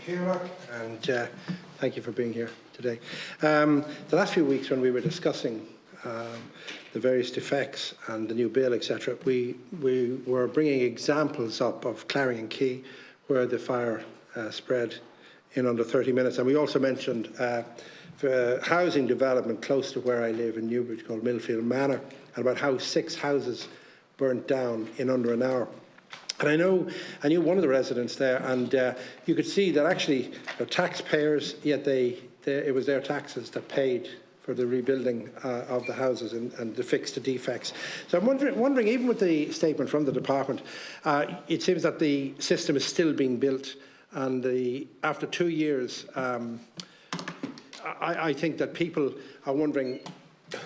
Ciara, and thank you for being here today. The last few weeks when we were discussing the various defects and the new bill, etc., we were bringing examples up of Clarion Quay where the fire spread in under 30 minutes. And we also mentioned housing development close to where I live in Newbridge called Millfield Manor, and about how 6 houses burnt down in under an hour. And I knew one of the residents there, and you could see that actually they're taxpayers, yet it was their taxes that paid for the rebuilding of the houses and to fix the defects. So I'm wondering, even with the statement from the department, it seems that the system is still being built, and after 2 years, I think that people are wondering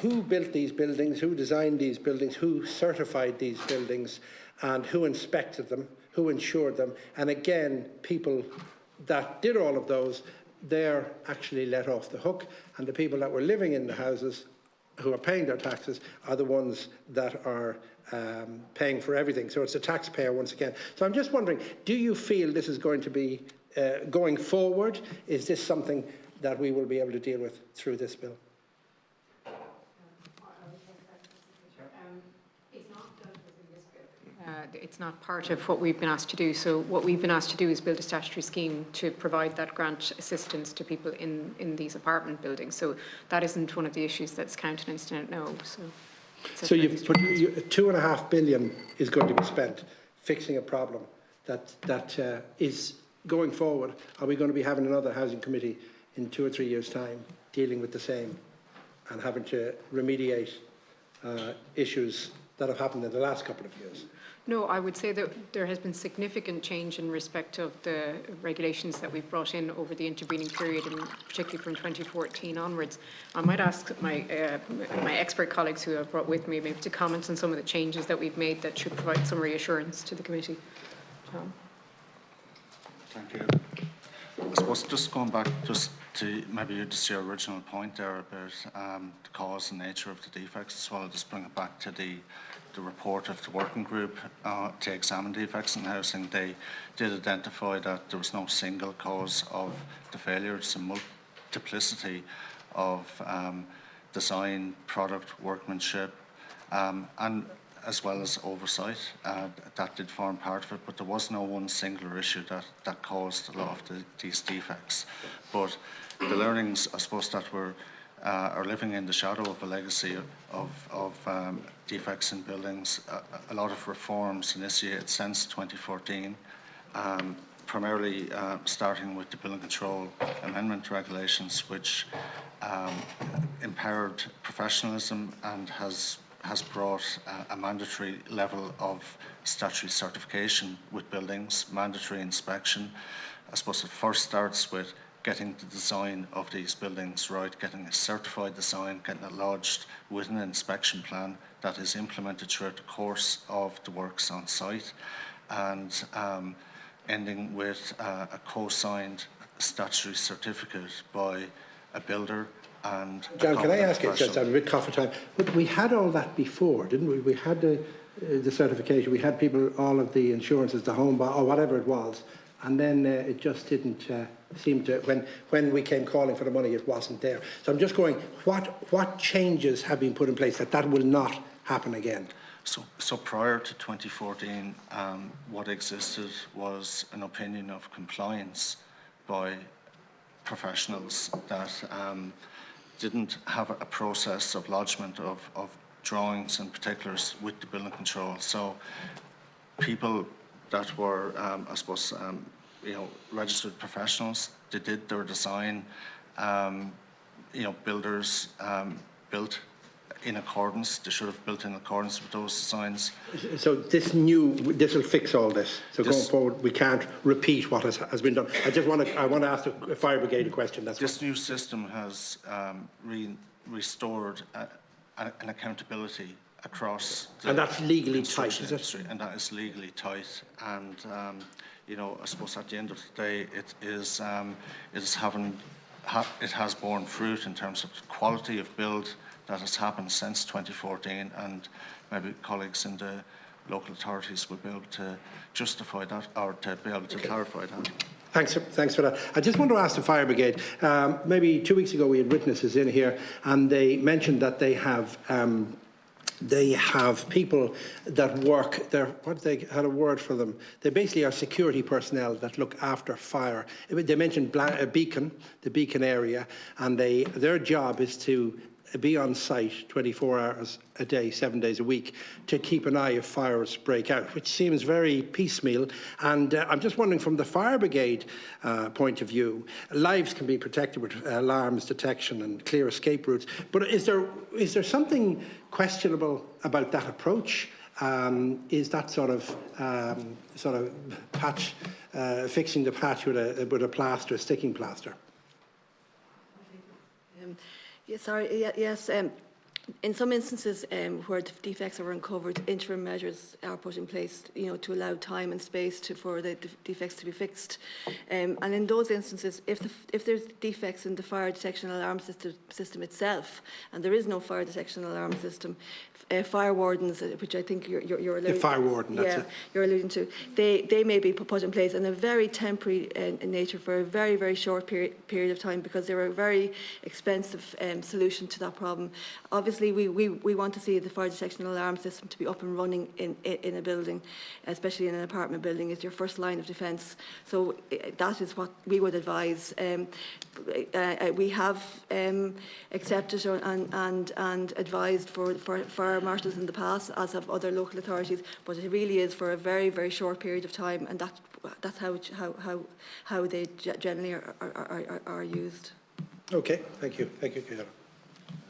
who built these buildings, who designed these buildings, who certified these buildings, and who inspected them, who insured them. And again, people that did all of those, they're actually let off the hook, and the people that were living in the houses who are paying their taxes are the ones that are paying for everything. So it's the taxpayer once again. So I'm just wondering, do you feel this is going to be, going forward, is this something that we will be able to deal with through this bill? It's not part of what we've been asked to do. So what we've been asked to do is build a statutory scheme to provide that grant assistance to people in these apartment buildings. So that isn't one of the issues that's countenanced in it, no. So you've put £2.5 billion is going to be spent fixing a problem that is going forward. Are we going to be having another housing committee in 2 or 3 years' time dealing with the same and having to remediate issues that have happened in the last couple of years? No, I would say that there has been significant change in respect of the regulations that we've brought in over the intervening period, and particularly from 2014 onwards. I might ask my expert colleagues who I've brought with me maybe to comment on some of the changes that we've made that should provide some reassurance to the committee. Tom. Thank you. I suppose just going back just to maybe just your original point there about the cause and nature of the defects as well, I'll just bring it back to the report of the working group to examine defects in housing. They did identify that there was no single cause of the failure. It's a multiplicity of design, product, workmanship, and as well as oversight. That did form part of it, but there was no one singular issue that caused a lot of these defects. But the learnings, I suppose, that are living in the shadow of a legacy of defects in buildings. A lot of reforms initiated since 2014, primarily starting with the Building Control Amendment regulations, which empowered professionalism and has brought a mandatory level of statutory certification with buildings, mandatory inspection. I suppose it first starts with getting the design of these buildings right, getting a certified design, getting it lodged with an inspection plan that is implemented throughout the course of the works on site, and ending with a co-signed statutory certificate by a builder. And John, can I ask you, just a bit coffee time, but we had all that before, didn't we? We had the certification, we had people, all of the insurances, the home, or whatever it was, and then it just didn't seem to, when we came calling for the money, it wasn't there. So I'm just going, what changes have been put in place that will not happen again? So prior to 2014, what existed was an opinion of compliance by professionals that didn't have a process of lodgement of drawings and particulars with the building control. So people that were, I suppose, registered professionals, they did their design, builders built in accordance, they should have built in accordance with those designs. So this will fix all this. So going forward, we can't repeat what has been done. I want to ask the fire brigade a question. This new system has restored an accountability across the and that's legally tight, is it? And that is legally tight. And I suppose at the end of the day, it has borne fruit in terms of the quality of build that has happened since 2014, and maybe colleagues in the local authorities will be able to justify that or to be able to clarify that. Thanks for that. I just want to ask the fire brigade. Maybe 2 weeks ago we had witnesses in here, and they mentioned that they have people that work there. What they had a word for them? They basically are security personnel that look after fire. They mentioned Beacon, the Beacon area, and their job is to be on site 24 hours a day, 7 days a week, to keep an eye if fires break out, which seems very piecemeal. And I'm just wondering, from the fire brigade point of view, lives can be protected with alarms, detection and clear escape routes. But is there something questionable about that approach? Is that sort of patch, fixing the patch with a plaster, a sticking plaster? Yes. In some instances where defects are uncovered, interim measures are put in place, to allow time and space for the defects to be fixed. And in those instances, if there's defects in the fire detection alarm system itself, and there is no fire detection alarm system, fire wardens, which I think you're alluding to. Fire warden, that's it. You're alluding to. They may be put in place in a very temporary in nature for a very, very short period of time, because they're a very expensive solution to that problem. Obviously, we want to see the fire detection alarm system to be up and running in a building, especially in an apartment building. It's your first line of defence. So that is what we would advise. We have accepted and advised for fire marshals in the past, as have other local authorities, but it really is for a very, very short period of time, and that's how they generally are used. Okay, thank you, Ciara.